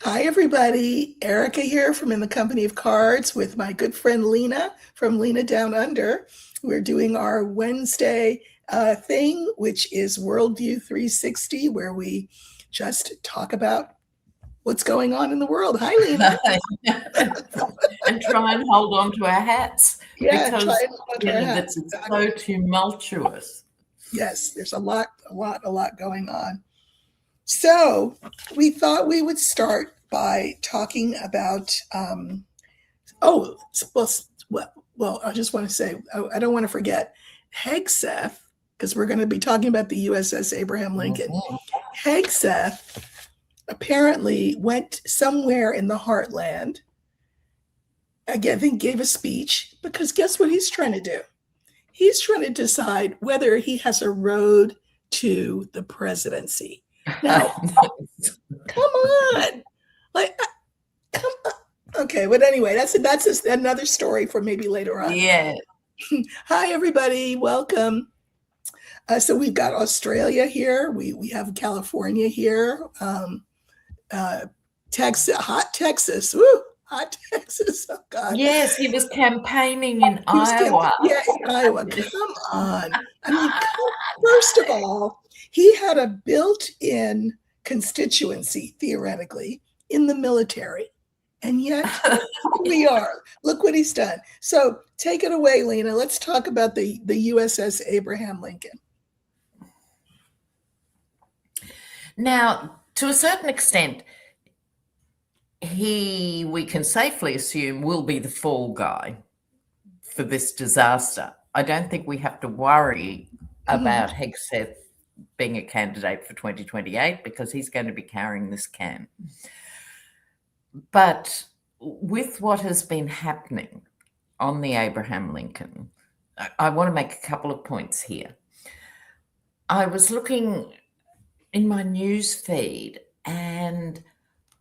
Hi, everybody. Erica here from In the Company of Cards with my good friend Lena from Lena Down Under. We're doing our Wednesday thing, which is Worldview 360, where we just talk about what's going on in the world. Hi, Lena. And try and hold on to our hats Yeah, try because and hold on to our hats. it's so tumultuous. Yes, there's a lot going on. So we thought we would start by talking about, well, I just want to say, I don't want to forget Hegseth, because we're going to be talking about the USS Abraham Lincoln. Mm-hmm. Hegseth apparently went somewhere in the heartland, again, I think gave a speech, because guess what he's trying to do? He's trying to decide whether he has a road to the presidency. Now, come on. Come on. Okay, but anyway, that's another story for maybe later on. Yeah. Hi, everybody. Welcome. So we've got Australia here. We have California here. Texas, hot Texas. Woo, hot Texas. Oh, God. Yes, he was campaigning in Iowa. In Iowa. Come on. I mean, first of all, he had a built-in constituency, theoretically, in the military. And yet, we are. Look what he's done. So take it away, Lena. Let's talk about the USS Abraham Lincoln. Now, to a certain extent, we can safely assume, will be the fall guy for this disaster. I don't think we have to worry about Hegseth being a candidate for 2028 because he's going to be carrying this can. But with what has been happening on the Abraham Lincoln, I want to make a couple of points here. I was looking in my news feed and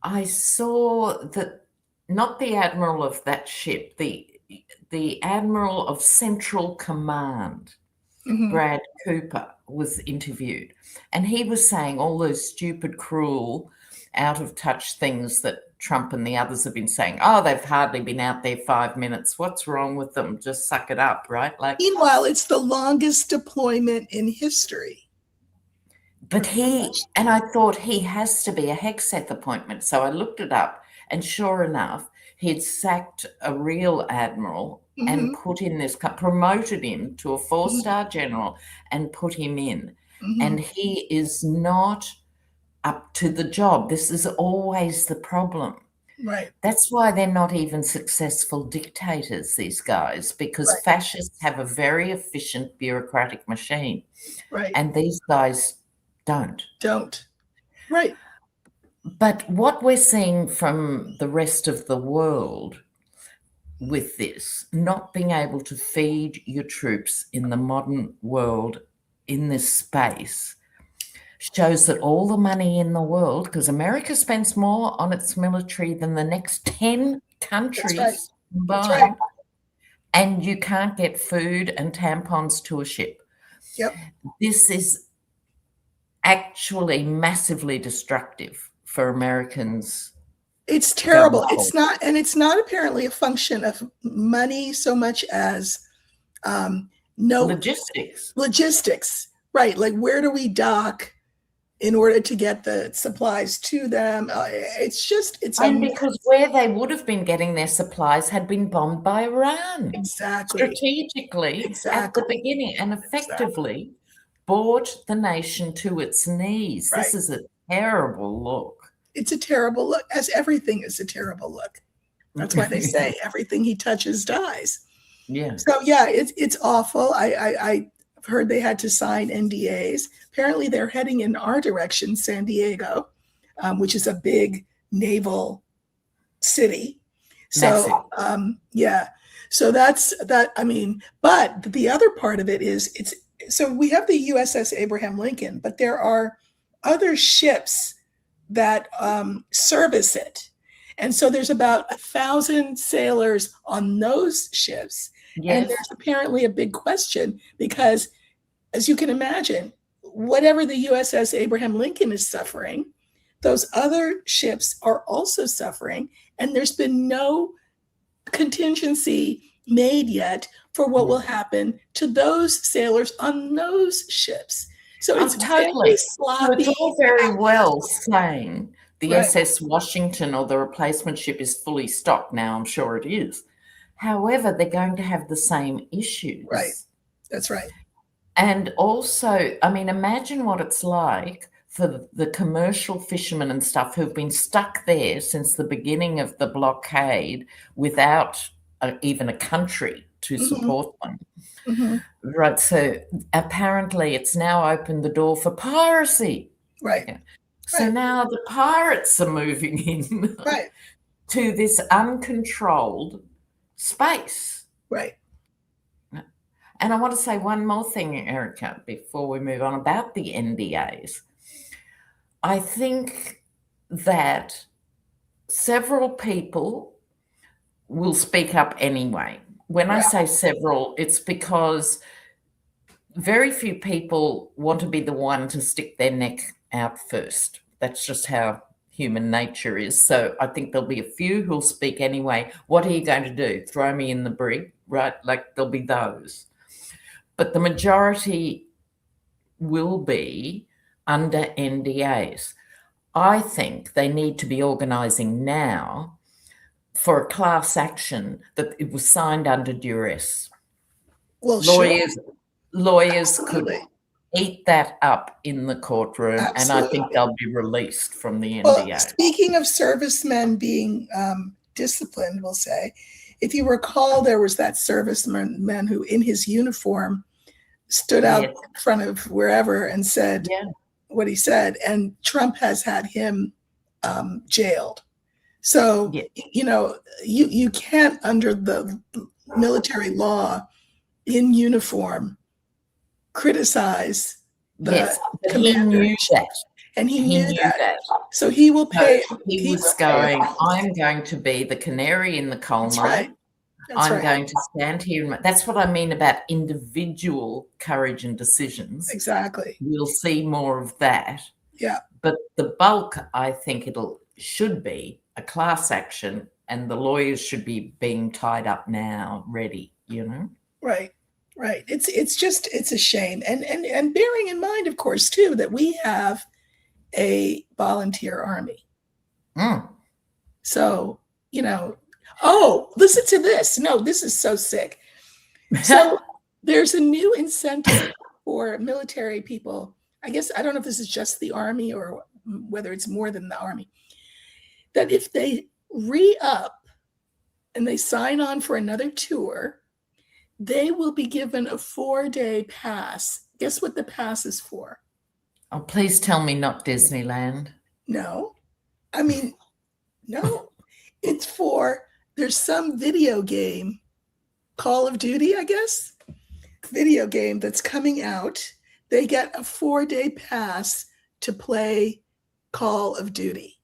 I saw that not the admiral of that ship, the admiral of Central Command, Brad Cooper, was interviewed, and he was saying all those stupid, cruel, out-of-touch things that Trump and the others have been saying. Oh, they've hardly been out there 5 minutes. What's wrong with them? Just suck it up, right? Meanwhile, it's the longest deployment in history. But I thought he has to be a Hegseth appointment. So I looked it up, and sure enough, he'd sacked a real admiral and put in this, promoted him to a 4-star general and put him in. And he is not up to the job. This is always the problem. Right. That's why they're not even successful dictators, these guys, because fascists have a very efficient bureaucratic machine. Right. And these guys don't. Right. But what we're seeing from the rest of the world with this, not being able to feed your troops in the modern world in this space, shows that all the money in the world, because America spends more on its military than the next 10 countries combined, and you can't get food and tampons to a ship. Yep. This is actually massively destructive for Americans. It's terrible. It's not apparently a function of money so much as logistics. Right. Like, where do we dock in order to get the supplies to them? Because where they would have been getting their supplies had been bombed by Iran. Exactly. Strategically at the beginning, and effectively brought the nation to its knees. Right. This is a terrible look. It's a terrible look, as everything is a terrible look. That's why they say everything he touches dies. Yeah. So yeah, it's awful. I've heard they had to sign NDAs. Apparently they're heading in our direction, San Diego, which is a big naval city. So so that's that. I mean, but the other part of it is so we have the USS Abraham Lincoln, but there are other ships that service it. And so there's about 1,000 sailors on those ships. Yes. And there's apparently a big question because, as you can imagine, whatever the USS Abraham Lincoln is suffering, those other ships are also suffering, and there's been no contingency made yet for what will happen to those sailors on those ships. So it's totally very sloppy. So it's all very well saying the Right. SS Washington or the replacement ship is fully stocked now. I'm sure it is. However, they're going to have the same issues. Right. That's right. And also, I mean, imagine what it's like for the commercial fishermen and stuff who've been stuck there since the beginning of the blockade without even a country to support them. Right. So apparently it's now opened the door for piracy. Right. Yeah. So now the pirates are moving in to this uncontrolled space. Right. And I want to say one more thing, Erica, before we move on about the NDAs. I think that several people will speak up anyway. When I say several, it's because very few people want to be the one to stick their neck out first. That's just how human nature is. So I think there'll be a few who'll speak anyway. What are you going to do? Throw me in the brig, right? Like there'll be those. But the majority will be under NDAs. I think they need to be organising now for a class action that it was signed under duress. Well, lawyers could eat that up in the courtroom. Absolutely. And I think they'll be released from the NDA. Well, speaking of servicemen being disciplined, we'll say, if you recall, there was that serviceman who in his uniform stood out in front of wherever and said what he said, and Trump has had him jailed. So, you know, you can't, under the military law, in uniform, criticize the commander. He knew that. And he knew that. So he will pay. So he was going, I'm going to be the canary in the coal mine. I'm going to stand here. That's what I mean about individual courage and decisions. Exactly. We'll see more of that. Yeah. But the bulk, I think should be a class action, and the lawyers should be being tied up now, ready, you know? Right. It's a shame. And bearing in mind, of course, too, that we have a volunteer army. So, you know, listen to this. No, this is so sick. So there's a new incentive for military people. I guess, I don't know if this is just the Army or whether it's more than the Army, that if they re-up and they sign on for another tour, they will be given a 4-day pass. Guess what the pass is for? Oh, please tell me not Disneyland. No. I mean, no. It's for, there's some video game, Call of Duty, I guess, video game that's coming out. They get a 4-day pass to play Call of Duty.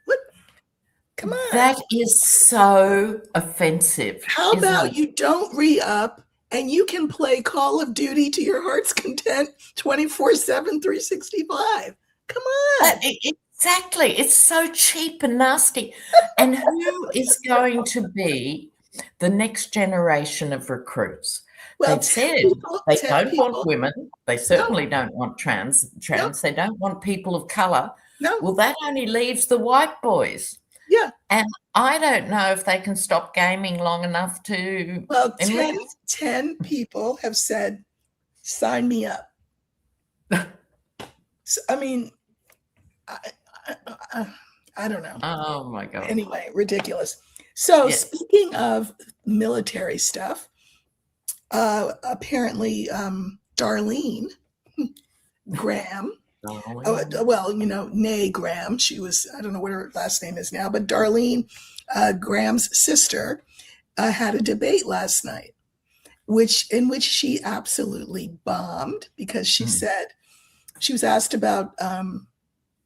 What? Come on. That is so offensive. How about you don't re-up and you can play Call of Duty to your heart's content 24/7, 365? Come on. Exactly. It's so cheap and nasty. And who is going to be the next generation of recruits? Well, they've said they don't want women. They certainly don't want trans. They don't want people of color. No. Well, that only leaves the white boys. Yeah. And I don't know if they can stop gaming long enough to. Well, 10 people have said, sign me up. So, I mean, I don't know. Oh, my God. Anyway, ridiculous. So speaking of military stuff, apparently Darlene Graham, Nay Graham, she was, I don't know what her last name is now, but Darlene Graham's sister had a debate last night, in which she absolutely bombed, because she said, she was asked about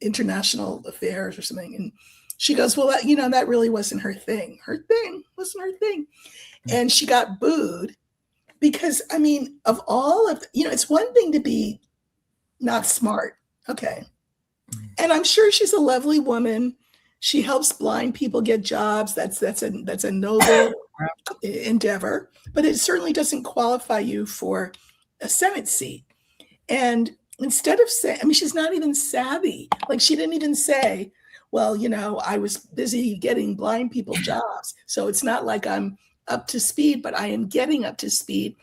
international affairs or something, and she goes, well, that really wasn't her thing. Her thing wasn't her thing. And she got booed because, I mean, of all of, it's one thing to be not smart. Okay. And I'm sure she's a lovely woman. She helps blind people get jobs. That's a noble endeavor, but it certainly doesn't qualify you for a Senate seat. And instead of saying, I mean, she's not even savvy. Like, she didn't even say, well, I was busy getting blind people jobs. So it's not like I'm up to speed, but I am getting up to speed.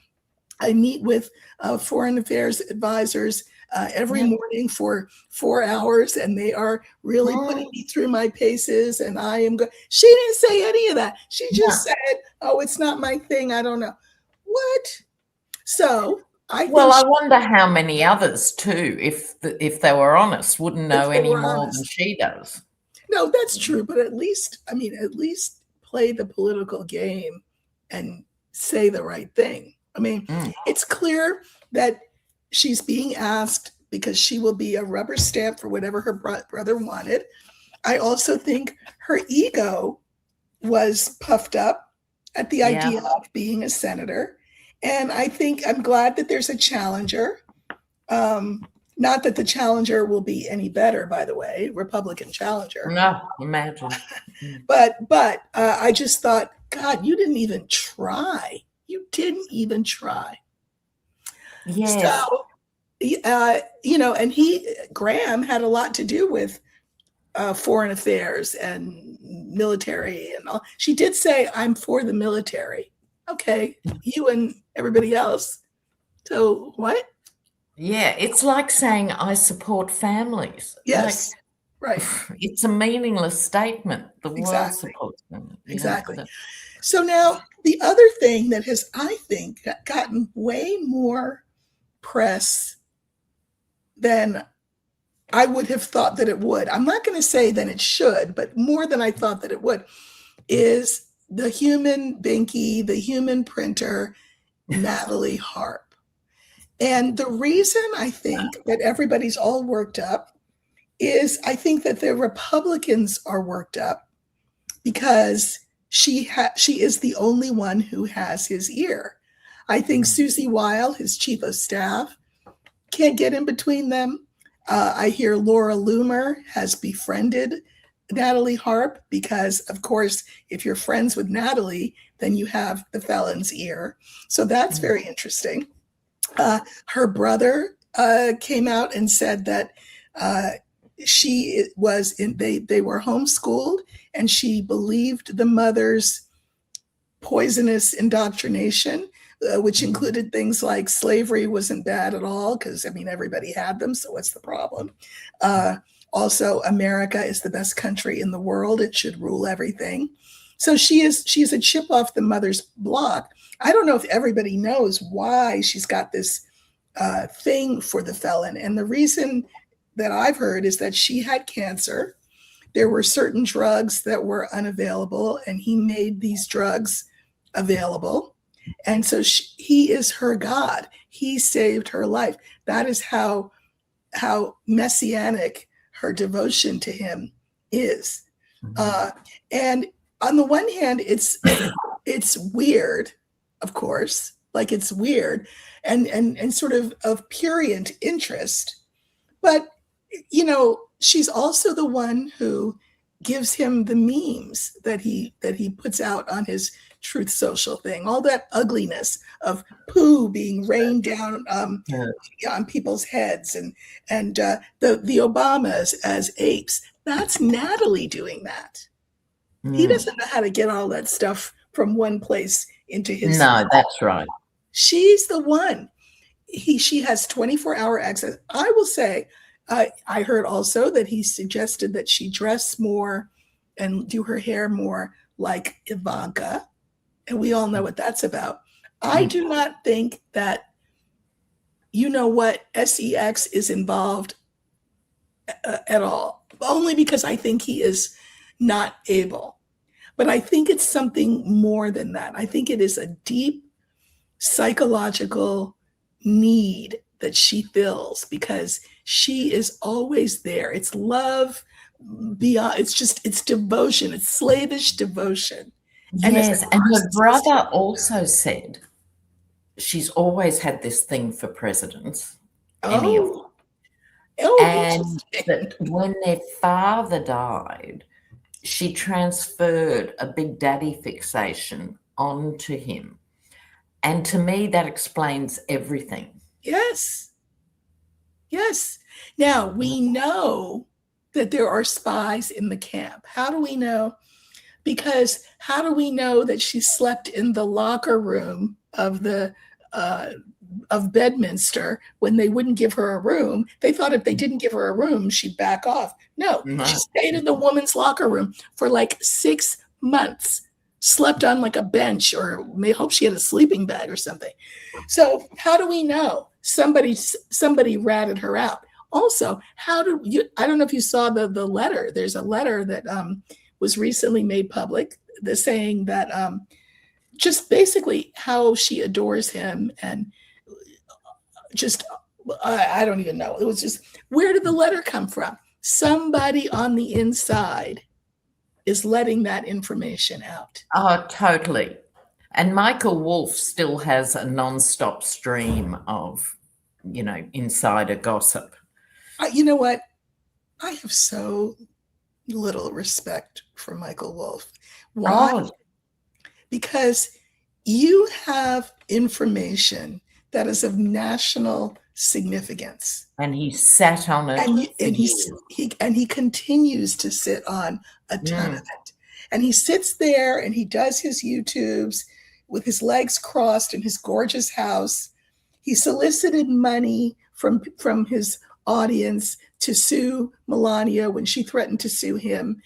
I meet with foreign affairs advisors every morning for 4 hours, and they are really putting me through my paces, and I am good. She didn't say any of that. She just said, oh, it's not my thing. I don't know. What? So I wonder how many others too, if they were honest, wouldn't know any more than she does. No, that's true. But at least play the political game and say the right thing. I mean, it's clear that she's being asked because she will be a rubber stamp for whatever her brother wanted. I also think her ego was puffed up at the idea of being a senator. And I think I'm glad that there's a challenger. Not that the challenger will be any better, by the way, Republican challenger. No, imagine. But I just thought, God, you didn't even try. You didn't even try. Yes. So, and Graham had a lot to do with foreign affairs and military and all. She did say, I'm for the military. Okay, you and everybody else. So what? Yeah, it's like saying I support families. Yes, right. It's a meaningless statement. The world supports them. Exactly. So now the other thing that has, I think, gotten way more press than I would have thought that it would. I'm not going to say that it should, but more than I thought that it would, is the human Binky, the human printer, Natalie Harp. And the reason I think that everybody's all worked up is I think that the Republicans are worked up because she is the only one who has his ear. I think Susie Weil, his chief of staff, can't get in between them. I hear Laura Loomer has befriended Natalie Harp because, of course, if you're friends with Natalie, then you have the felon's ear. So that's very interesting. Her brother came out and said that she was they were homeschooled, and she believed the mother's poisonous indoctrination, which included things like slavery wasn't bad at all, because everybody had them, so what's the problem? Also, America is the best country in the world. It should rule everything. So she's a chip off the mother's block. I don't know if everybody knows why she's got this thing for the felon. And the reason that I've heard is that she had cancer. There were certain drugs that were unavailable, and he made these drugs available. And so he is her God. He saved her life. That is how messianic her devotion to him is. And on the one hand, it's weird, of course, like it's weird and sort of prurient interest. But, she's also the one who gives him the memes that he puts out on his Truth Social thing, all that ugliness of poo being rained down on people's heads, and the Obamas as apes. That's Natalie doing that. He doesn't know how to get all that stuff from one place into his. No, that's right. She's the one. She has 24-hour access. I will say, I heard also that he suggested that she dress more and do her hair more like Ivanka. And we all know what that's about. I do not think that, SEX is involved at all, only because I think he is not able. But I think it's something more than that. I think it is a deep psychological need that she fills because she is always there. It's love beyond, it's devotion, it's slavish devotion. Yes, and her brother also said she's always had this thing for presidents, any of them. Oh, And interesting. that when their father died, she transferred a big daddy fixation onto him. And to me, that explains everything. Yes. Yes. Now, we know that there are spies in the camp. How do we know? Because how do we know that she slept in the locker room of the of Bedminster when they wouldn't give her a room? They thought if they didn't give her a room, she'd back off. No, she No. stayed in the woman's locker room for like 6 months, slept on like a bench, or may hope she had a sleeping bag or something. So how do we know? Somebody ratted her out. Also, how do you? I don't know if you saw the letter. There's a letter that was recently made public, saying that just basically how she adores him, and just I don't even know. It was just, where did the letter come from? Somebody on the inside is letting that information out. Oh, totally. And Michael Wolff still has a non-stop stream of, insider gossip. You know what? I have so little respect for Michael Wolff. Why? Oh, Because you have information that is of national significance, and he sat on it. and he continues to sit on a ton of it. And he sits there and he does his YouTubes with his legs crossed in his gorgeous house. He solicited money from his audience to sue Melania when she threatened to sue him.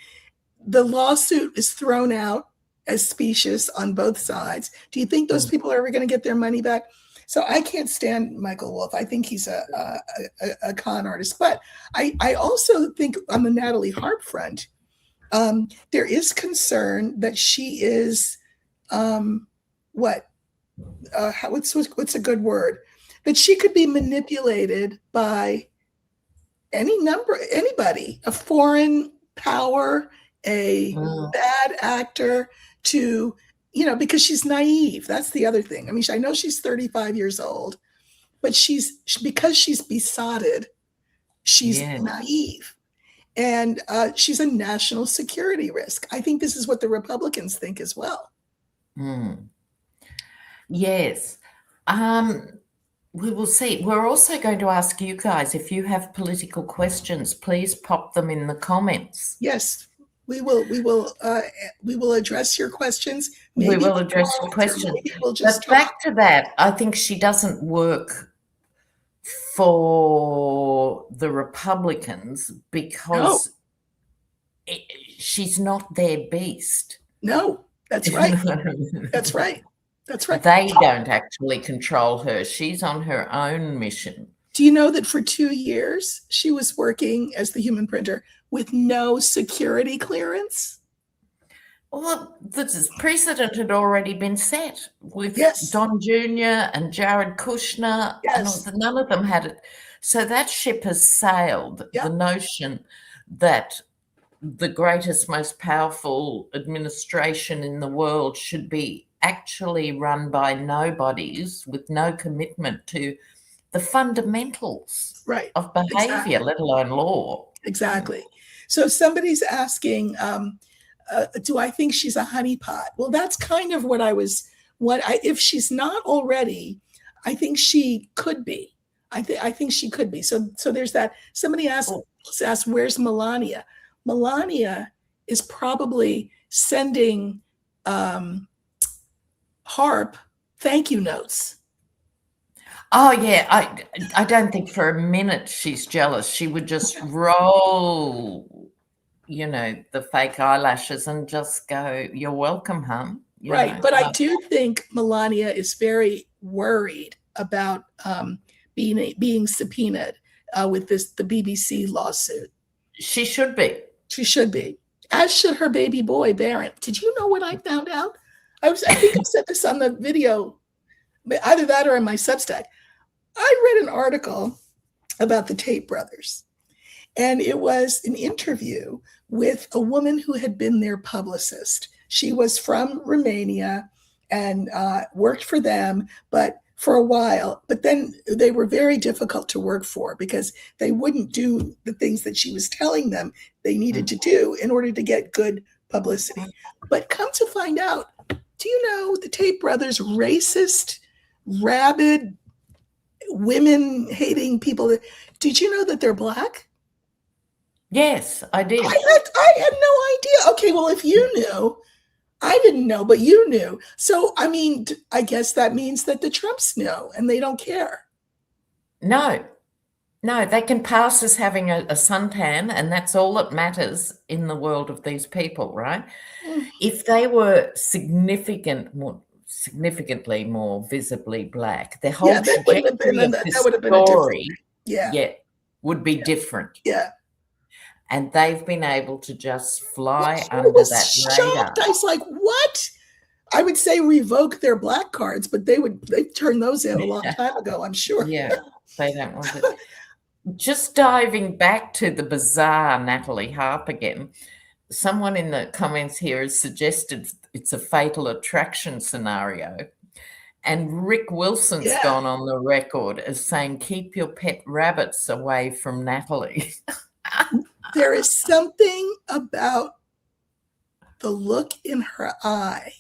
The lawsuit is thrown out as specious on both sides. Do you think those people are ever going to get their money back? So I can't stand Michael Wolff. I think he's a con artist. But I also think on the Natalie Harp front, there is concern that she is what's a good word? That she could be manipulated by anybody, a foreign power, a bad actor, to, because she's naive. That's the other thing. I mean, I know she's 35 years old, but because she's besotted, she's naive. And she's a national security risk. I think this is what the Republicans think as well. Yes. We will see. We're also going to ask you guys, if you have political questions, please pop them in the comments. Yes, we will address your questions. We will address your questions. But back to that, I think she doesn't work for the Republicans because she's not their beast. No, that's right. That's right. That's right. They don't actually control her. She's on her own mission. Do you know that for 2 years she was working as the human printer with no security clearance? Well, the precedent had already been set with Don Jr. and Jared Kushner. Yes. And none of them had it. So that ship has sailed. Yep. The notion that the greatest, most powerful administration in the world should be actually run by nobodies with no commitment to the fundamentals of behavior, let alone law. Exactly. So somebody's asking, do I think she's a honeypot? Well, that's kind of if she's not already, I think she could be. I think she could be. So there's that. Somebody asked, where's Melania? Melania is probably sending Harp thank you notes. Oh, yeah. I don't think for a minute she's jealous. She would just roll, the fake eyelashes and just go, you're welcome, hon. Right. But I do think Melania is very worried about being subpoenaed with the BBC lawsuit. She should be. She should be. As should her baby boy, Barron. Did you know what I found out? I think I said this on the video, either that or in my Substack. I read an article about the Tate brothers, and it was an interview with a woman who had been their publicist. She was from Romania and worked for them, but for a while, but then they were very difficult to work for because they wouldn't do the things that she was telling them they needed to do in order to get good publicity. But come to find out, do you know the Tate brothers, racist, rabid, women-hating people? Did you know that they're Black? Yes, I did. I had no idea. Okay, well, if you knew, I didn't know, but you knew. So, I mean, I guess that means that the Trumps know and they don't care. No, they can pass as having a suntan, and that's all that matters in the world of these people, right? If they were significantly more visibly Black, the whole trajectory of this story would be different. Yeah. And they've been able to just fly under that radar. I was like, what? I would say revoke their Black cards, but they'd turn those in a long time ago, I'm sure. Yeah, they don't want it. Just diving back to the bizarre Natalie Harp again, someone in the comments here has suggested it's a fatal attraction scenario. And Rick Wilson's gone on the record as saying, keep your pet rabbits away from Natalie. There is something about the look in her eye.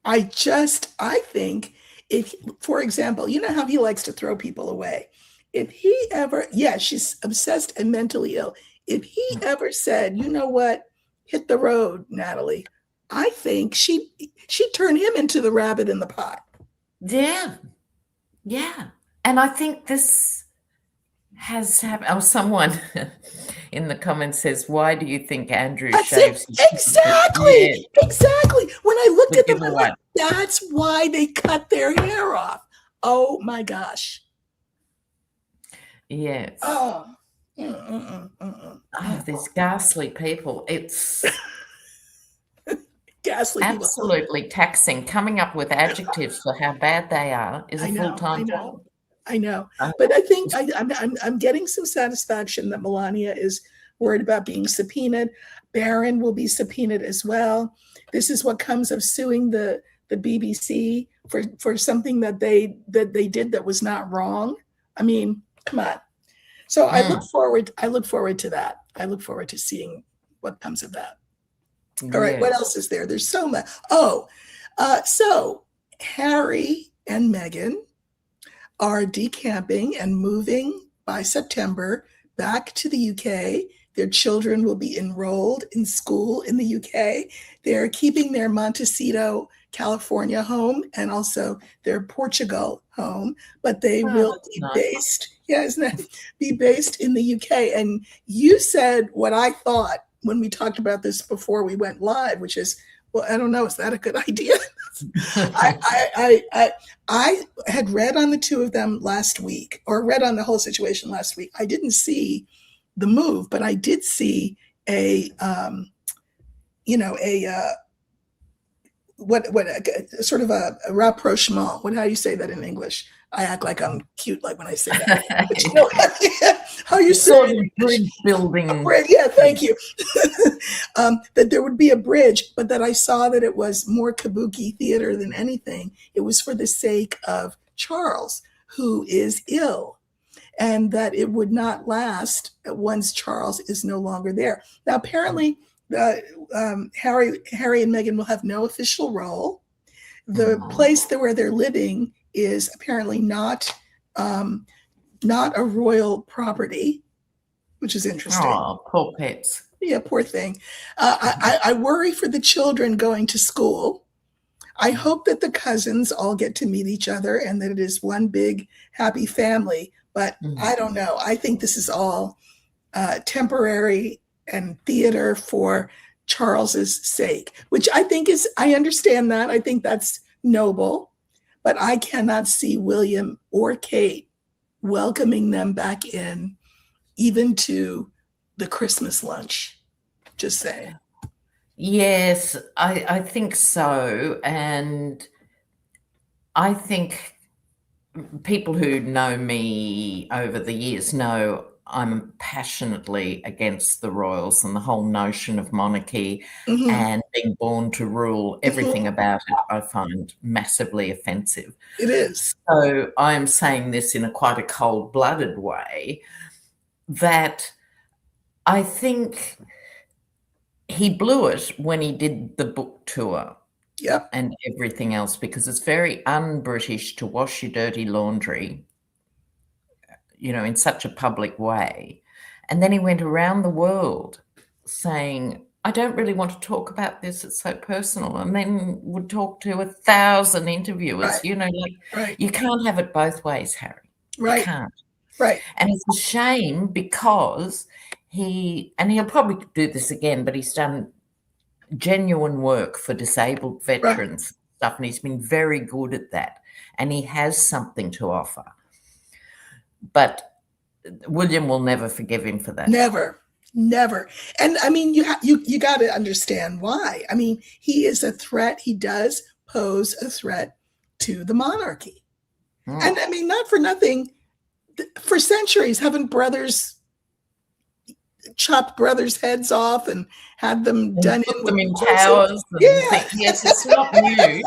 I think if, for example, you know how he likes to throw people away. If he ever, she's obsessed and mentally ill. If he ever said, you know what, hit the road, Natalie, I think she'd turn him into the rabbit in the pot. Yeah. And I think this has happened. Oh, someone in the comments says, why do you think Andrew shaves his Exactly. When I looked at them, I'm like, that's why they cut their hair off. Oh my gosh. Yes. Oh, these ghastly people. It's ghastly absolutely taxing. Coming up with adjectives for how bad they are is a full-time job. I know, but I think I'm getting some satisfaction that Melania is worried about being subpoenaed. Barron will be subpoenaed as well. This is what comes of suing the BBC for something that they did that was not wrong. I mean, come on. So I look forward to that. I look forward to seeing what comes of that. All right, what else is there? There's so much. So Harry and Meghan are decamping and moving by September back to the UK. Their children will be enrolled in school in the UK. They're keeping their Montecito, California home and also their Portugal home, but they will be based, be based in the UK. And you said what I thought when we talked about this before we went live, which is, well, I don't know, is that a good idea? I had read on the two of them last week, or read on the whole situation last week. I didn't see the move, but I did see a sort of a rapprochement. How do you say that in English? I act like I'm cute, like when I say that. But you know, how you say bridge building? Yeah, thank you. That there would be a bridge, but that I saw that it was more kabuki theater than anything. It was for the sake of Charles, who is ill, and that it would not last once Charles is no longer there. Now, apparently, Harry and Meghan will have no official role. The place where they're living is apparently not a royal property, which is interesting. Oh, poor pets. Yeah, poor thing. I worry for the children going to school. I hope that the cousins all get to meet each other and that it is one big happy family. But I don't know. I think this is all temporary and theater for Charles's sake, which I think is, I understand that. I think that's noble. But I cannot see William or Kate welcoming them back in, even to the Christmas lunch. Just saying. Yes, I think so. And I think people who know me over the years know I'm passionately against the royals and the whole notion of monarchy Mhm. and being born to rule. Everything about it I find massively offensive. It is. So I'm saying this in quite a cold-blooded way, that I think he blew it when he did the book tour Yep. and everything else, because it's very un-British to wash your dirty laundry, in such a public way. And then he went around the world saying, I don't really want to talk about this, it's so personal, and then would talk to 1,000 interviewers. Right. You can't have it both ways, Harry. Right. You can't. Right. And it's a shame because he'll probably do this again, but he's done genuine work for disabled veterans stuff, and he's been very good at that, and he has something to offer. But William will never forgive him for that. Never. And I mean, you got to understand why. I mean, he is a threat. He does pose a threat to the monarchy. And I mean, not for nothing, for centuries, haven't brothers chopped brothers' heads off and had them done put them in towers. Yes, it's not new.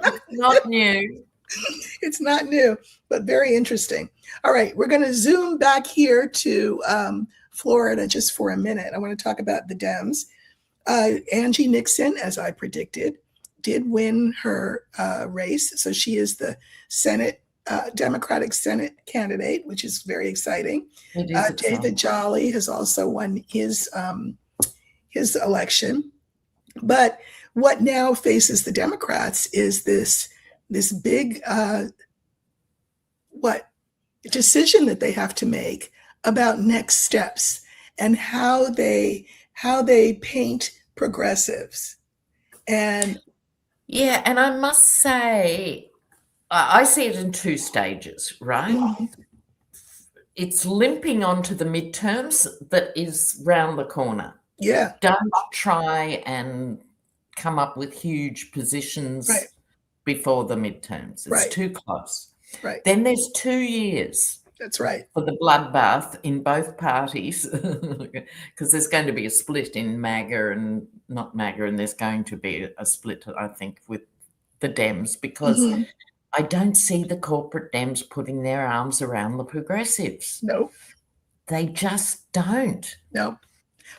It's not new. It's not new, but very interesting. All right, we're going to zoom back here to Florida just for a minute. I want to talk about the Dems. Angie Nixon, as I predicted, did win her race. So she is the Senate, Democratic Senate candidate, which is very exciting. David Jolly has also won his election. But what now faces the Democrats is this big decision that they have to make about next steps and how they paint progressives. And and I must say, I see it in two stages, right? Mm-hmm. It's limping onto the midterms that is round the corner. Yeah. Don't try and come up with huge positions before the midterms. It's too close. Right. Then there's 2 years. That's right. For the bloodbath in both parties, because there's going to be a split in MAGA and not MAGA, and there's going to be a split, I think, with the Dems, because I don't see the corporate Dems putting their arms around the progressives. No. They just don't. No.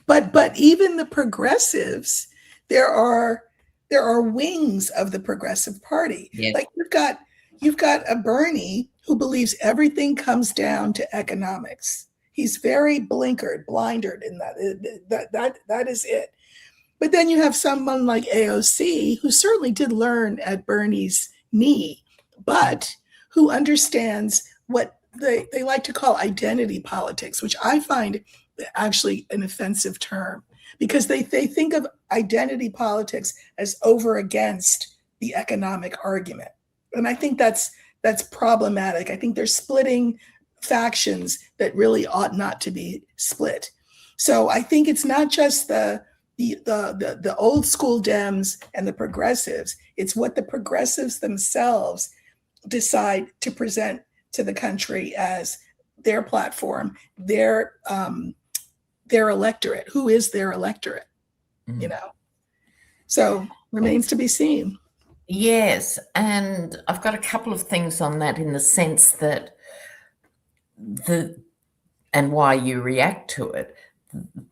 But even the progressives, there are wings of the Progressive Party. Yes. Like you've got a Bernie who believes everything comes down to economics. He's very blindered in that is it. But then you have someone like AOC, who certainly did learn at Bernie's knee, but who understands what they like to call identity politics, which I find actually an offensive term, because they think of identity politics as over against the economic argument. And I think that's problematic. I think they're splitting factions that really ought not to be split. So I think it's not just the old school Dems and the progressives. It's what the progressives themselves decide to present to the country as their platform, their electorate. Who is their electorate? So remains to be seen. Yes, and I've got a couple of things on that, in the sense that and why you react to it.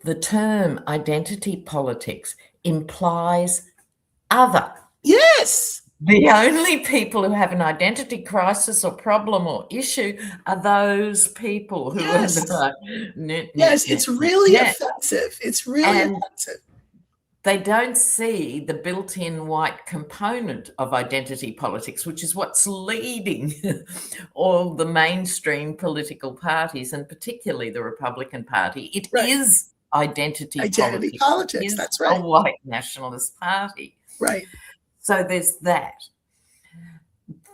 The term identity politics implies other. Yes. The only people who have an identity crisis or problem or issue are those people who are Yes, it's really offensive. It's really offensive. They don't see the built-in white component of identity politics, which is what's leading all the mainstream political parties, and particularly the Republican Party. It is identity politics. That's right. A white nationalist party. Right. So there's that.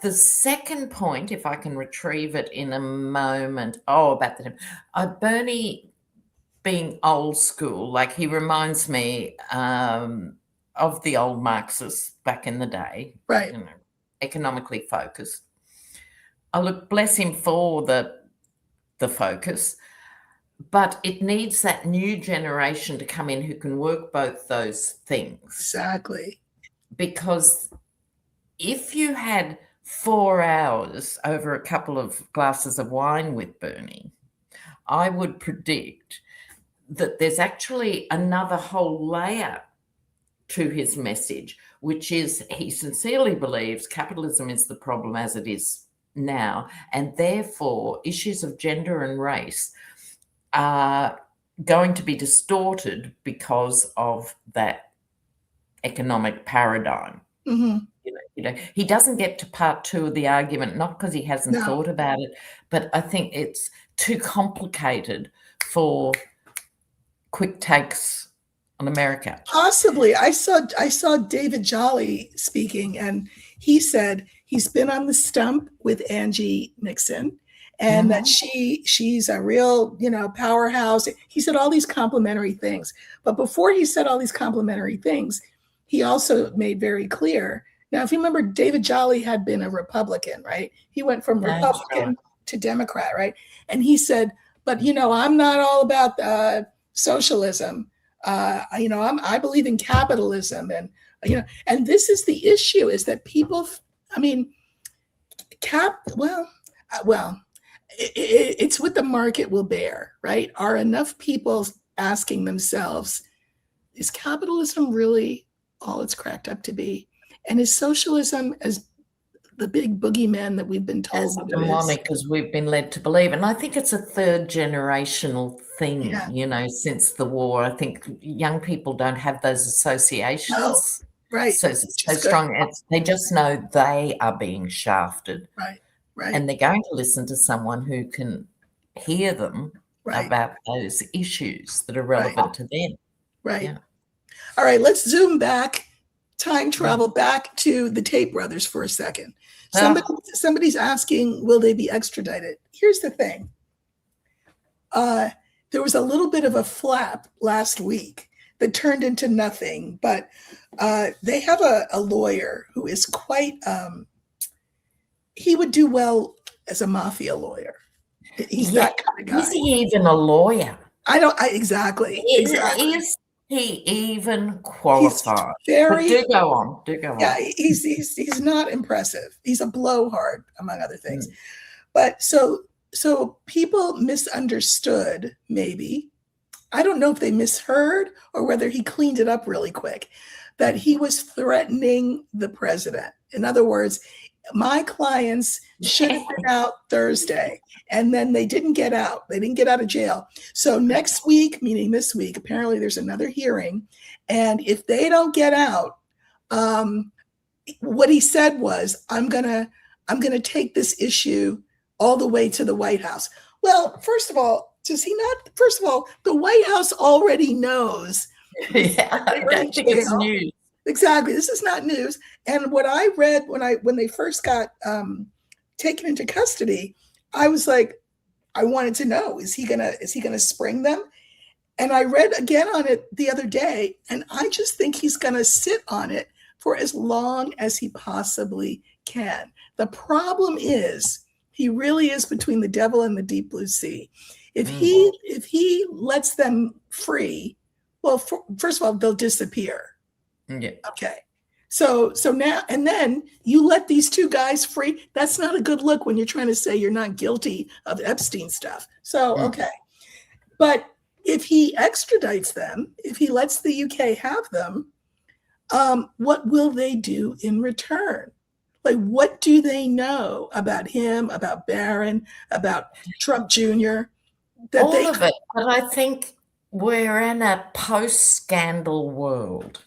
The second point, if I can retrieve it in a moment, about Bernie being old school, like he reminds me of the old Marxists back in the day, right? Economically focused. Look, bless him for the focus, But it needs that new generation to come in who can work both those things. Exactly. Because if you had 4 hours over a couple of glasses of wine with Bernie, I would predict that there's actually another whole layer to his message, which is he sincerely believes capitalism is the problem as it is now, and therefore issues of gender and race are going to be distorted because of that economic paradigm. Mm-hmm. He doesn't get to part 2 of the argument, not because he hasn't No. thought about it, but I think it's too complicated for quick takes on America. Possibly. I saw David Jolly speaking, and he said he's been on the stump with Angie Nixon, and that she's a real, powerhouse. He said all these complimentary things. But before he said all these complimentary things, he also made very clear. Now, if you remember, David Jolly had been a Republican, right? He went from Republican to Democrat, right? And he said, but, I'm not all about socialism. I believe in capitalism, and and this is the issue: is that people, it's what the market will bear, right? Are enough people asking themselves, is capitalism really all it's cracked up to be? And is socialism as the big boogeyman that we've been told as demonic as we've been led to believe? And I think it's a third generational thing, since the war. I think young people don't have those associations so strong. They just know they are being shafted. Right. And they're going to listen to someone who can hear them about those issues that are relevant to them. Right. Yeah. All right, let's zoom back, time travel back to the Tate brothers for a second. Somebody's asking, will they be extradited? Here's the thing. There was a little bit of a flap last week that turned into nothing, but they have a lawyer who is quite, he would do well as a mafia lawyer. He's that kind of guy. Is he even a lawyer? Exactly. Is he even qualified? Do go on. Yeah, he's not impressive. He's a blowhard, among other things. But so people misunderstood, maybe. I don't know if they misheard or whether he cleaned it up really quick, that he was threatening the president. In other words, my clients should have been out Thursday, and then they didn't get out. They didn't get out of jail. So next week, meaning this week, apparently there's another hearing. And if they don't get out, what he said was, I'm gonna take this issue all the way to the White House. Well, first of all, does he not? First of all, the White House already knows. Yeah, I don't think it's news. Exactly. This is not news. And what I read when they first got taken into custody, I was like, I wanted to know, is he gonna spring them? And I read again on it the other day, and I just think he's gonna sit on it for as long as he possibly can. The problem is he really is between the devil and the deep blue sea. If he lets them free, well, first of all, they'll disappear. Yeah. Okay. So now, and then you let these two guys free. That's not a good look when you're trying to say you're not guilty of Epstein stuff. So, okay. But if he extradites them, if he lets the UK have them, what will they do in return? Like, what do they know about him, about Barron, about Trump Jr.? All of it. But I think we're in a post-scandal world.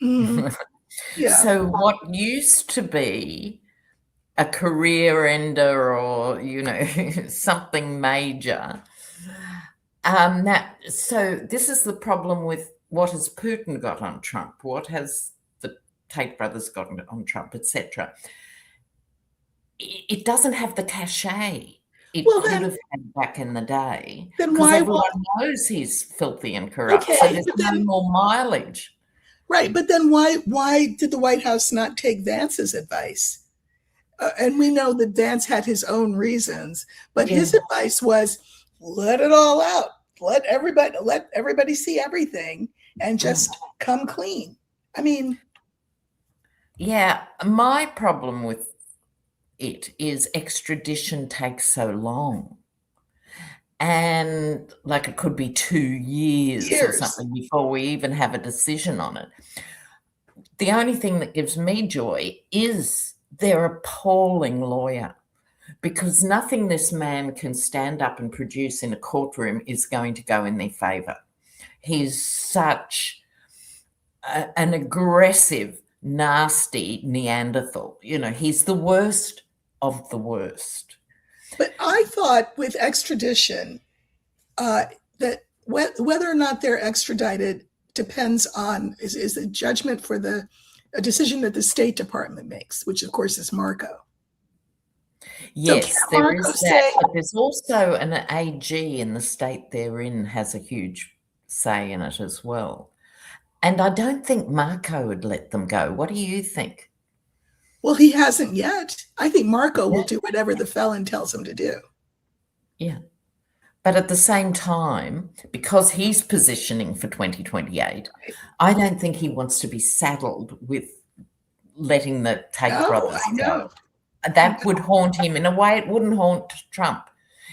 Mm-hmm. Yeah. So what used to be a career ender or, something major. So this is the problem with what has Putin got on Trump? What has the Tate brothers got on Trump, etc.? It doesn't have the cachet it could have had back in the day. Then why? Everyone knows he's filthy and corrupt, so there's no more mileage. Right, but then why did the White House not take Vance's advice? And we know that Vance had his own reasons, but his advice was, let it all out. let everybody see everything and just come clean. I mean, yeah, my problem with it is extradition takes so long. And like it could be 2 years or something before we even have a decision on it. The only thing that gives me joy is their appalling lawyer, because nothing this man can stand up and produce in a courtroom is going to go in their favour. He's such an aggressive, nasty Neanderthal. You know, he's the worst of the worst. But I thought with extradition that whether or not they're extradited depends on is a judgment for a decision that the State Department makes, which of course is Marco. Yes, so there is that, but there's also an AG in the state they're in has a huge say in it as well. And I don't think Marco would let them go. What do you think? Well, he hasn't yet. I think Marco will do whatever the felon tells him to do. Yeah. But at the same time, because he's positioning for 2028, I don't think he wants to be saddled with letting the Tate brothers go. That would haunt him in a way it wouldn't haunt Trump.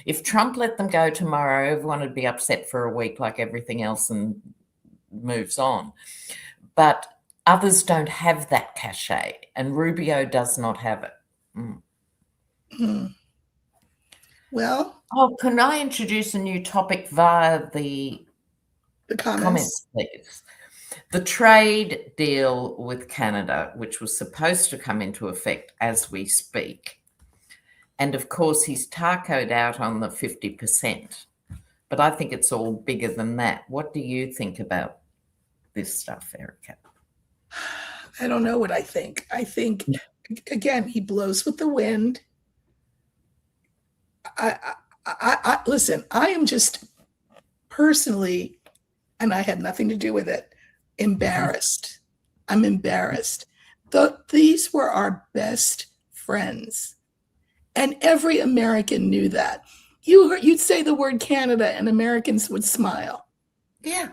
If Trump let them go tomorrow, everyone would be upset for a week like everything else and moves on. But others don't have that cachet, and Rubio does not have it. Well, can I introduce a new topic via the comments, please? The trade deal with Canada, which was supposed to come into effect as we speak. And of course, he's tacoed out on the 50%. But I think it's all bigger than that. What do you think about this stuff, Erica? I don't know what I think. I think, again, he blows with the wind. Listen, I am just personally, and I had nothing to do with it, embarrassed. I'm embarrassed. These were our best friends. And every American knew that. You'd say the word Canada and Americans would smile. Yeah.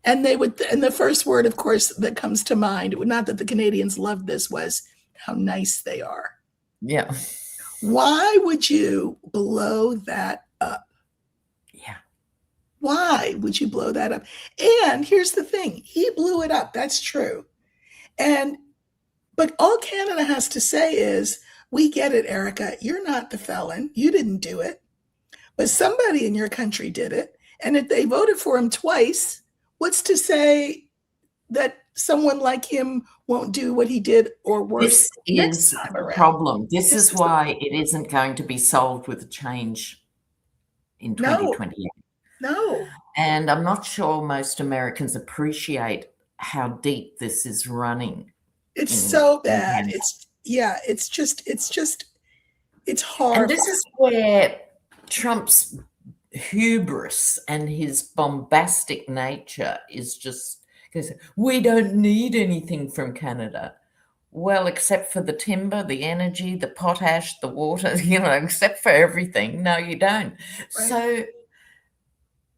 And and the first word, of course, that comes to mind, not that the Canadians loved this, was how nice they are. Yeah. Why would you blow that up? Yeah. Why would you blow that up? And here's the thing. He blew it up. That's true. But all Canada has to say is, we get it, Erica. You're not the felon. You didn't do it. But somebody in your country did it. And if they voted for him twice, what's to say that someone like him won't do what he did or worse? This is the problem. This is why it isn't going to be solved with a change in 2028. No. And I'm not sure most Americans appreciate how deep this is running. It's so bad. It's hard. And this is where Trump's hubris and his bombastic nature is just, we don't need anything from Canada. Well, except for the timber, the energy, the potash, the water, except for everything. No, you don't. Right. So,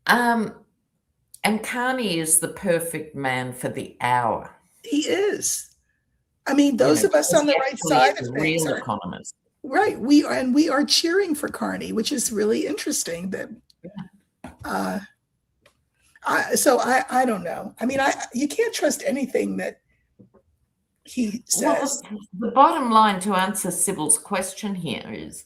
and Carney is the perfect man for the hour. He is. I mean, those of us on the right side of things real economists. Right. We are cheering for Carney, which is really interesting. That I don't know. I mean, you can't trust anything that he says. Well, the bottom line, to answer Sybil's question here, is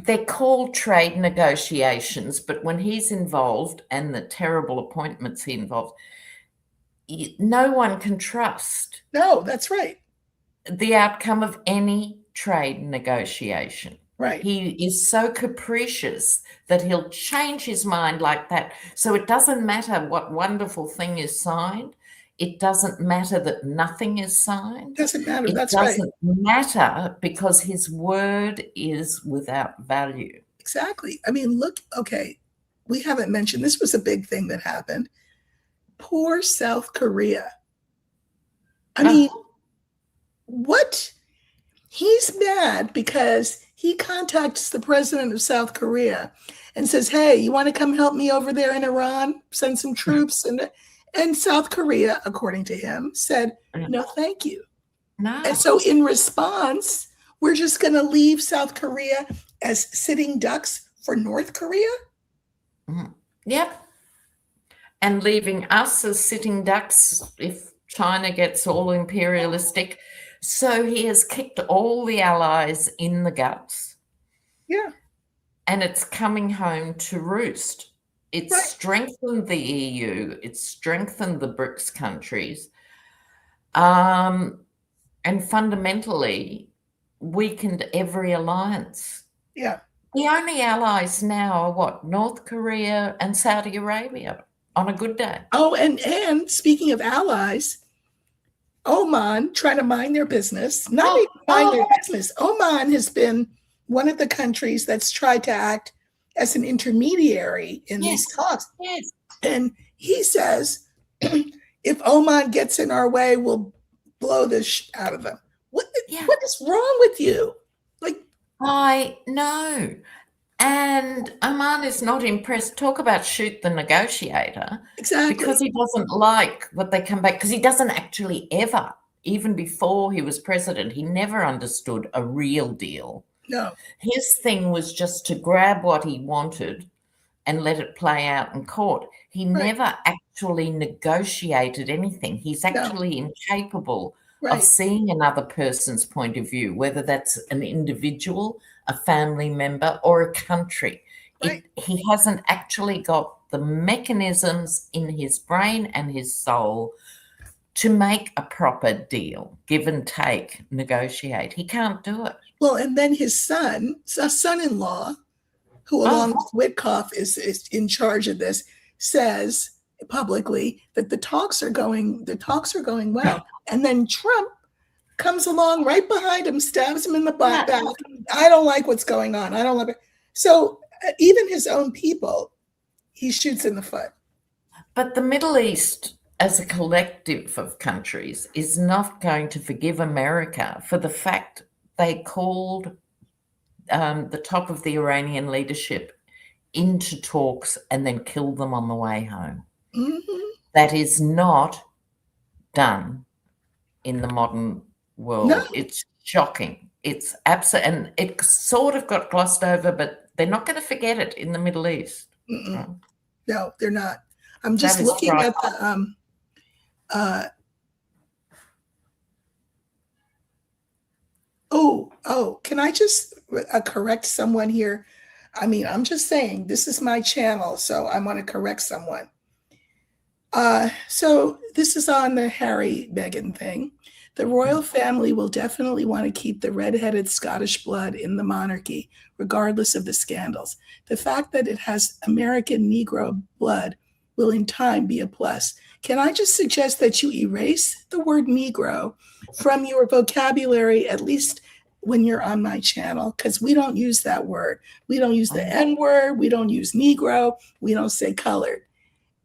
they're called trade negotiations, but when he's involved and the terrible appointments he involved, no one can trust. No, that's right. The outcome of any trade negotiation. Right. He is so capricious that he'll change his mind like that. So it doesn't matter what wonderful thing is signed. It doesn't matter that nothing is signed. Doesn't matter. It doesn't matter because his word is without value. Exactly. I mean, look, okay, we haven't mentioned, this was a big thing that happened. Poor South Korea. I mean, what? He's mad because he contacts the president of South Korea and says, hey, you want to come help me over there in Iran, send some troops? And South Korea, according to him, said, no, thank you. No. And so in response, we're just going to leave South Korea as sitting ducks for North Korea? Yep. And leaving us as sitting ducks if China gets all imperialistic. So he has kicked all the allies in the guts. Yeah. And it's coming home to roost. It's strengthened the EU. It's strengthened the BRICS countries. And fundamentally weakened every alliance. Yeah. The only allies now are what? North Korea and Saudi Arabia on a good day. Oh, and speaking of allies, Oman trying to mind their business. Not even mind their business. Oman has been one of the countries that's tried to act as an intermediary in these talks. Yes. And he says, if Oman gets in our way, we'll blow this out of them. What is wrong with you? Like, I know. And Oman is not impressed. Talk about shoot the negotiator. Exactly. Because he doesn't like what they come back, because he doesn't actually ever, even before he was president, he never understood a real deal. No. His thing was just to grab what he wanted and let it play out in court. He never actually negotiated anything. He's actually incapable of seeing another person's point of view, whether that's an individual, a family member, or a country. He hasn't actually got the mechanisms in his brain and his soul to make a proper deal, give and take, negotiate. He can't do it. Well, and then his son-in-law, who along with Witkoff is in charge of this, says publicly that the talks are going well. And then Trump comes along right behind him, stabs him in the back. I don't like what's going on. I don't like it. So even his own people, he shoots in the foot. But the Middle East, as a collective of countries, is not going to forgive America for the fact they called the top of the Iranian leadership into talks and then killed them on the way home. Mm-hmm. That is not done in the modern world. No. It's shocking. It's absolute, and it sort of got glossed over, but they're not going to forget it in the Middle East. Right? No, they're not. I'm just looking at the can I just correct someone here? I mean, I'm just saying, this is my channel, so I want to correct someone. So this is on the Harry-Meghan thing. The royal family will definitely want to keep the red-headed Scottish blood in the monarchy, regardless of the scandals. The fact that it has American Negro blood will in time be a plus. Can I just suggest that you erase the word Negro from your vocabulary, at least when you're on my channel, because we don't use that word. We don't use the N-word. We don't use Negro. We don't say colored.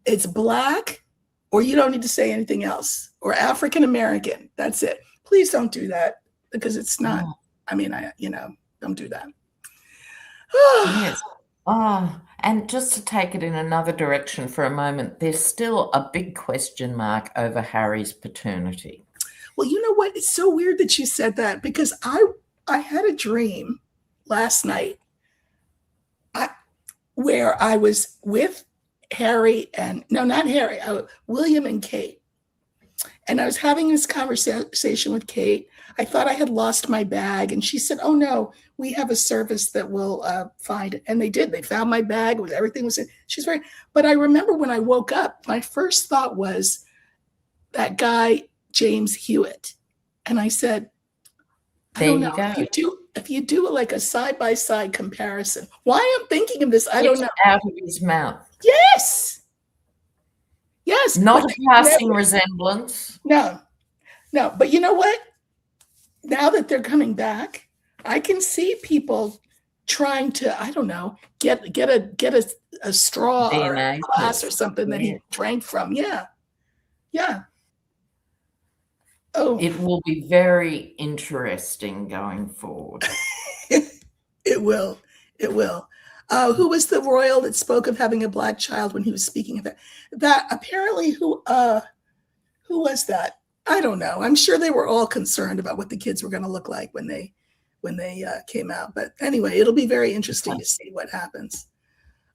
It's Black, or you don't need to say anything else, or African American. That's it. Please don't do that, because it's not. I mean, don't do that. Yes. And just to take it in another direction for a moment, there's still a big question mark over Harry's paternity. Well, you know what? It's so weird that you said that, because I had a dream last night where I was with Harry and, no, not Harry, William and Kate. And I was having this conversation with Kate. I thought I had lost my bag. And she said, oh, no, we have a service that will find it. And they did. They found my bag. Everything was in. She's very, but I remember when I woke up, my first thought was that guy, James Hewitt. And I said, I don't know. If you do like a side-by-side comparison, why I'm thinking of this, I don't know. Out of his mouth. Yes. Not a passing resemblance. No. But you know what? Now that they're coming back, I can see people trying to, I don't know, get a straw DNA, or a glass or something that he drank from. Yeah. Oh, It will be very interesting going forward. it will. It will. Who was the royal that spoke of having a black child when he was speaking of it? That apparently who was that? I don't know. I'm sure they were all concerned about what the kids were going to look like when they came out. But anyway, it'll be very interesting to see what happens.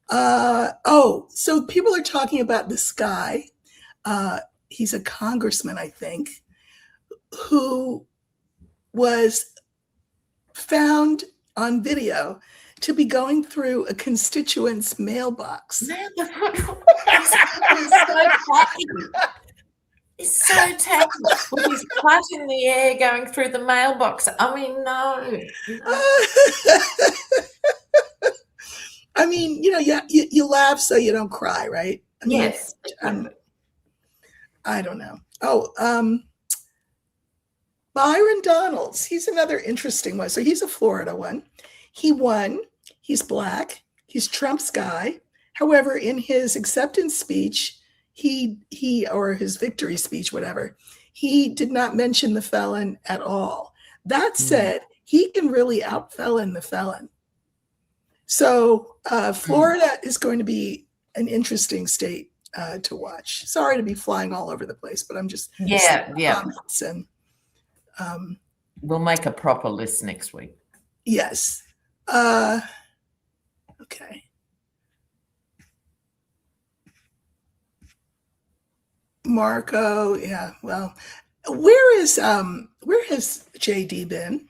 So people are talking about this guy. He's a congressman, I think, who was found on video to be going through a constituent's mailbox. It's so tacky. With his butt in the air going through the mailbox. I mean, no. I mean, you laugh so you don't cry, right? I mean, yes. I don't know. Byron Donalds, he's another interesting one. So he's a Florida one. He won. He's black. He's Trump's guy. However, in his acceptance speech, or his victory speech, whatever, he did not mention the felon at all. That said, he can really out-felon the felon. So Florida is going to be an interesting state to watch. Sorry to be flying all over the place, but I'm just comments and we'll make a proper list next week. Yes. Okay. Marco, yeah. Well, where has JD been?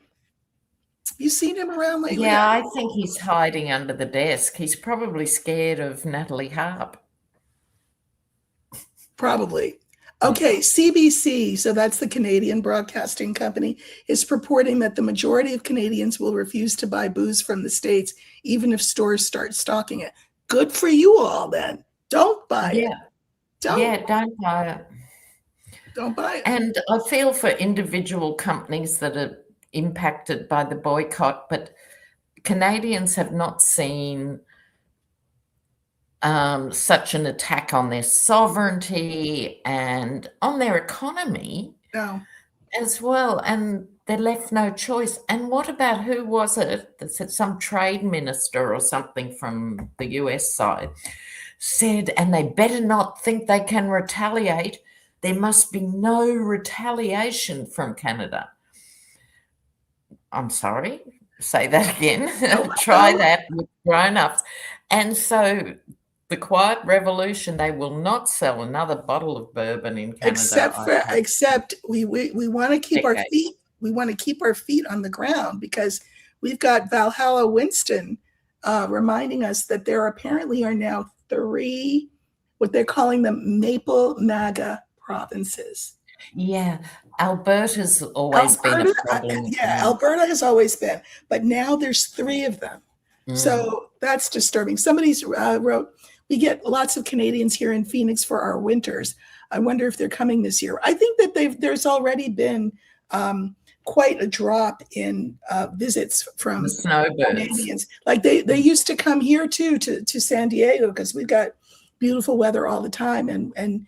Have you seen him around lately? Yeah, I think he's hiding under the desk. He's probably scared of Natalie Harp. Probably. Okay, CBC, so that's the Canadian Broadcasting Company, is purporting that the majority of Canadians will refuse to buy booze from the States, even if stores start stocking it. Good for you all, then. Don't buy it. Don't buy it. Don't buy it. And I feel for individual companies that are impacted by the boycott, but Canadians have not seen such an attack on their sovereignty and on their economy as well, and they're left no choice. And what about, who was it that said, some trade minister or something from the US side said, and they better not think they can retaliate. There must be no retaliation from Canada. I'm sorry, say that again. Try that with grown-ups. And so the quiet revolution, they will not sell another bottle of bourbon in Canada. Except we want to keep our feet. We want to keep our feet on the ground, because we've got Valhalla Winston reminding us that there apparently are now 3, what they're calling them Maple MAGA provinces. Yeah, Alberta's always been a problem. Alberta has always been, but now there's 3 of them. So that's disturbing. Somebody's wrote, we get lots of Canadians here in Phoenix for our winters. I wonder if they're coming this year. I think that there's already been quite a drop in visits from Canadians. Like they used to come here too, to San Diego, because we've got beautiful weather all the time, and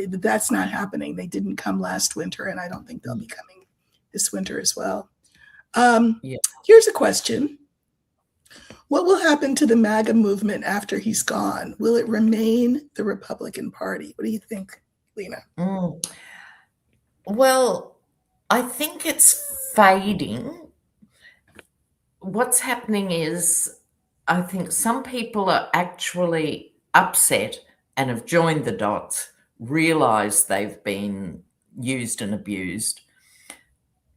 that's not happening. They didn't come last winter, and I don't think they'll be coming this winter as well. Here's a question. What will happen to the MAGA movement after he's gone? Will it remain the Republican Party? What do you think, Lena? Well, I think it's fading. What's happening is, I think some people are actually upset and have joined the dots, realize they've been used and abused,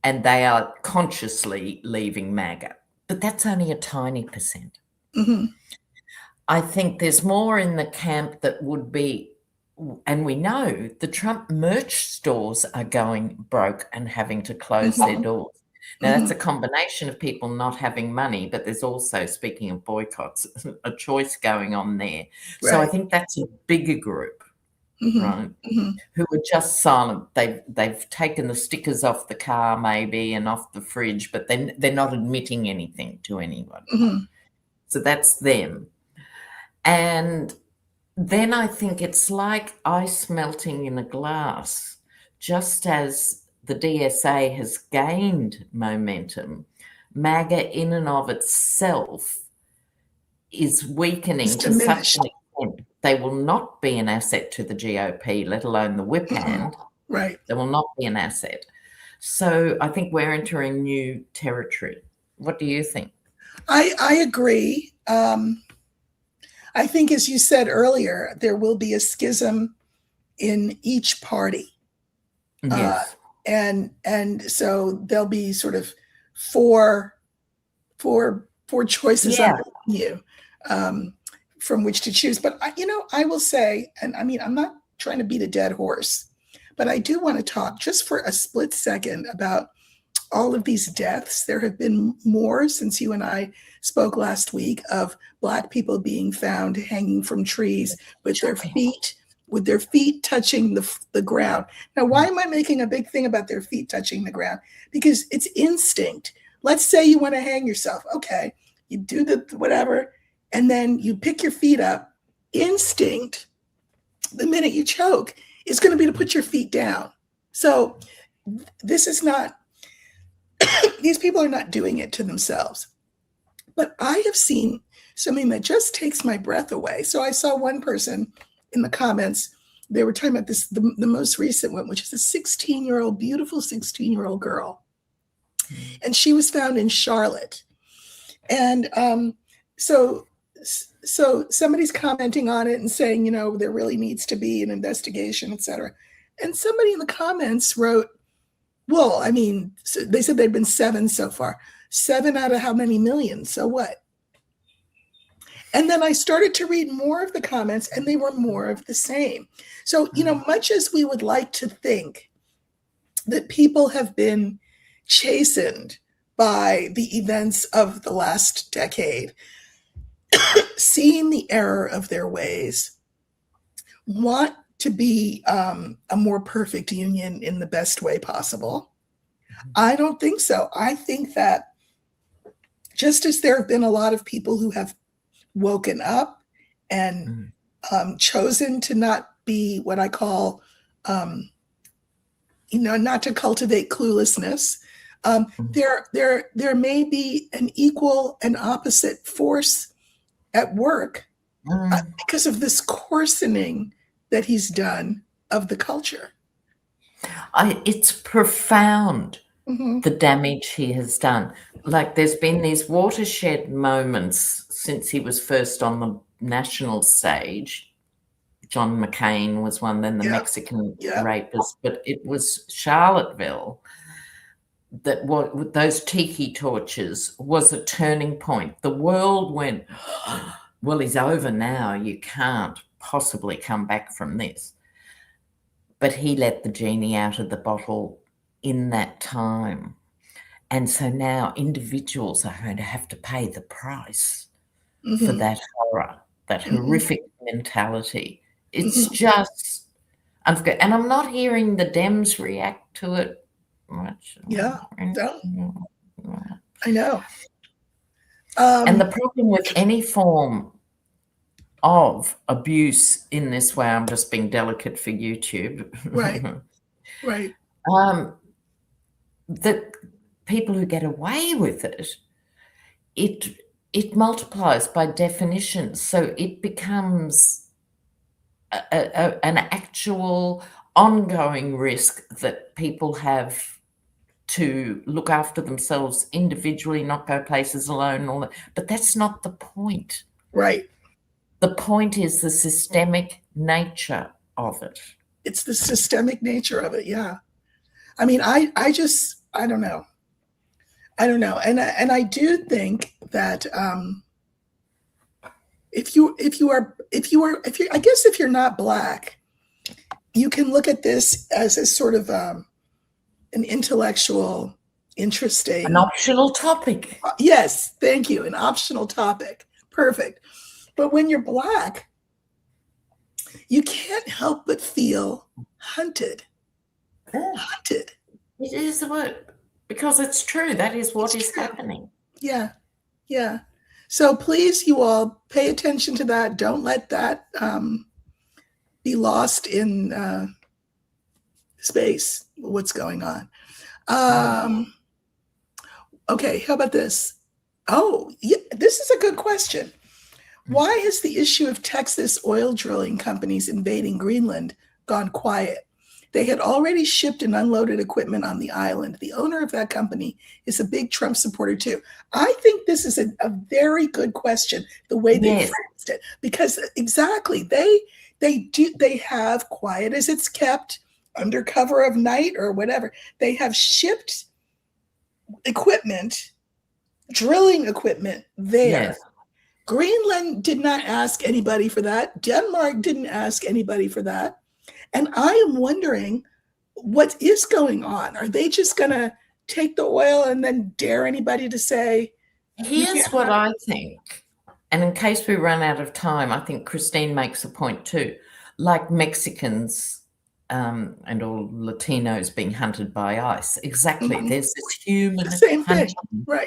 and they are consciously leaving MAGA. But that's only a tiny percent. I think there's more in the camp that would be, and we know the Trump merch stores are going broke and having to close their doors. Now, that's a combination of people not having money, but there's also, speaking of boycotts, a choice going on there. Right. So I think that's a bigger group, right, who are just silent. They've taken the stickers off the car maybe and off the fridge, but they're not admitting anything to anyone. So that's them. And then I think it's like ice melting in a glass. Just as the DSA has gained momentum, MAGA in and of itself is weakening It's to such diminished. an extent. They will not be an asset to the GOP, let alone the whip hand. Right. They will not be an asset. So I think we're entering new territory. What do you think? I agree. I think, as you said earlier, there will be a schism in each party. Yes. And so there'll be sort of four choices on the menu from which to choose. But I will say, and I mean, I'm not trying to beat a dead horse, but I do want to talk just for a split second about all of these deaths. There have been more since you and I spoke last week of Black people being found hanging from trees with their feet touching the ground. Now, why am I making a big thing about their feet touching the ground? Because it's instinct. Let's say you want to hang yourself. Okay, you do the whatever, and then you pick your feet up. Instinct, the minute you choke, is going to be to put your feet down. So this is not, these people are not doing it to themselves. But I have seen something that just takes my breath away. So I saw one person in the comments, they were talking about this, the most recent one, which is a 16-year-old, beautiful 16-year-old girl. And she was found in Charlotte. And so somebody's commenting on it and saying, there really needs to be an investigation, et cetera. And somebody in the comments wrote, well, I mean, they said there'd been 7 so far. 7 out of how many million? So what? And then I started to read more of the comments, and they were more of the same. So, much as we would like to think that people have been chastened by the events of the last decade, seeing the error of their ways, want to be a more perfect union in the best way possible. I don't think so. I think that just as there have been a lot of people who have woken up and chosen to not be what I call, not to cultivate cluelessness, there may be an equal and opposite force at work because of this coarsening that he's done of the culture. It's profound, the damage he has done. Like, there's been these watershed moments since he was first on the national stage. John McCain was one, then the Mexican rapist, but it was Charlottesville that with those tiki torches was a turning point. The world went, well, he's over now. You can't possibly come back from this. But he let the genie out of the bottle in that time. And so now individuals are going to have to pay the price for that horror, that horrific mentality. It's just unforgettable. And I'm not hearing the Dems react to it much. Yeah, I know. And the problem with any form of abuse in this way, I'm just being delicate for YouTube. Right. That people who get away with it multiplies by definition. So it becomes an actual ongoing risk that people have to look after themselves individually, not go places alone, and all that. But that's not the point. Right. The point is the systemic nature of it. It's the systemic nature of it. Yeah. I mean, I don't know. And I do think that if you're not Black, you can look at this as a sort of an intellectual, interesting, an optional topic. Yes, thank you. An optional topic. Perfect. But when you're Black, you can't help but feel hunted. Hunted. It is the word, because it's true. That is what is happening. Yeah. So please, you all, pay attention to that. Don't let that be lost in space. What's going on? Okay, how about this? Oh, yeah, this is a good question. Why has the issue of Texas oil drilling companies invading Greenland gone quiet? They had already shipped and unloaded equipment on the island. The owner of that company is a big Trump supporter too. I think this is a very good question, the way they phrased it, because exactly they have, quiet as it's kept, under cover of night or whatever. They have shipped equipment, drilling equipment there. Yes. Greenland did not ask anybody for that. Denmark didn't ask anybody for that. And I am wondering what is going on. Are they just going to take the oil and then dare anybody to say? Here's what I think. And in case we run out of time, I think Christine makes a point too. Like Mexicans and all Latinos being hunted by ICE. Exactly. There's this human hunting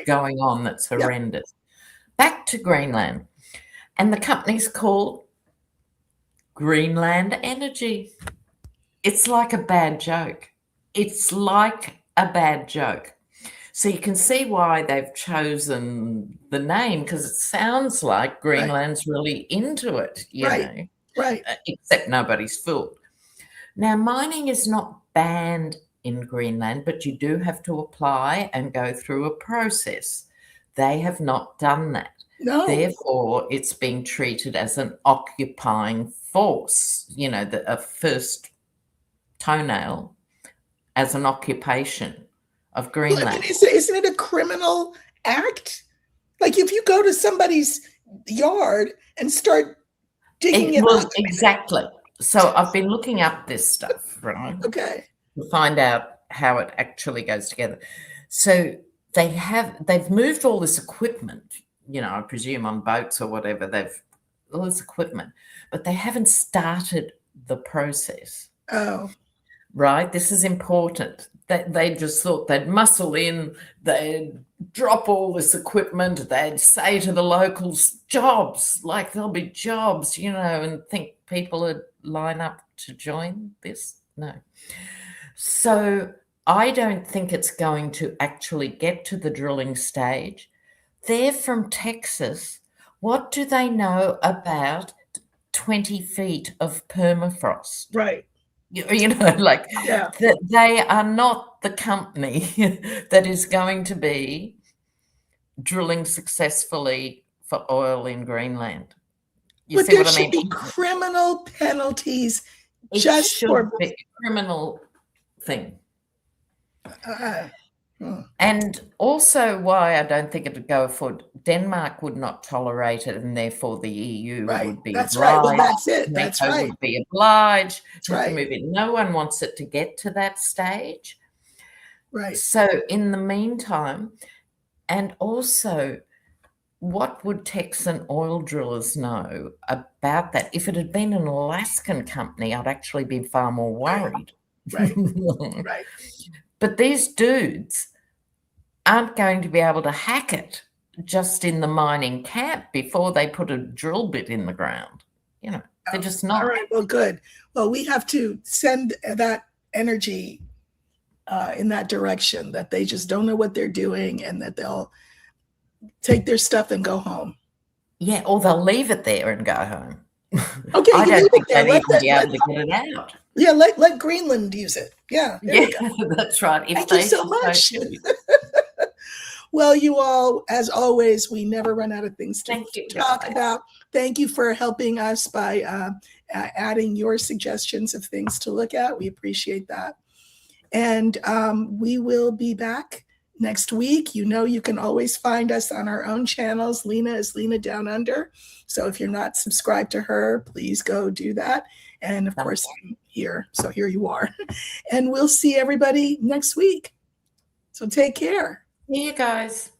going on that's horrendous. Back to Greenland. And the company's called Greenland Energy. It's like a bad joke. It's like a bad joke. So you can see why they've chosen the name, because it sounds like Greenland's really into it, you know. Right. Except nobody's fooled. Now, mining is not banned in Greenland, but you do have to apply and go through a process. They have not done that. No. Therefore, it's being treated as an occupying force, you know, a first toenail as an occupation of Greenland. Well, isn't it a criminal act? Like if you go to somebody's yard and start digging it up. Exactly. So I've been looking up this stuff, right? Okay. To find out how it actually goes together. So they've moved all this equipment, you know, I presume on boats or whatever, they've all this equipment, but they haven't started the process. Oh. Right? This is important. They just thought they'd muscle in, they'd drop all this equipment, they'd say to the locals, jobs, like there'll be jobs, you know, and think people would line up to join this. No. So I don't think it's going to actually get to the drilling stage. They're from Texas. What do they know about 20 feet of permafrost? Right. You know, like that they are not the company that is going to be drilling successfully for oil in Greenland. But there should be criminal penalties just for a criminal thing. And also why I don't think it would go forward, Denmark would not tolerate it, and therefore the EU would be obliged. Right. Well, that's it. That's right. Would be obliged to right. move it. No one wants it to get to that stage. Right. So in the meantime, and also, what would Texan oil drillers know about that? If it had been an Alaskan company, I'd actually be far more worried. Right. Right. But these dudes aren't going to be able to hack it just in the mining camp before they put a drill bit in the ground. You know, they're just not. All right. Well, good. Well, we have to send that energy in that direction, that they just don't know what they're doing and that they'll take their stuff and go home. Yeah, or they'll leave it there and go home. Okay, I don't think they'd even be able to get it out. Yeah, let Greenland use it. Yeah, that's right. Thank you so much. Well, you all, as always, we never run out of things to talk about. Thank you for helping us by adding your suggestions of things to look at. We appreciate that. And we will be back next week. You know, you can always find us on our own channels. Lena is Lena Down Under. So if you're not subscribed to her, please go do that. And of course, I'm here. So here you are. And we'll see everybody next week. So take care. See you guys.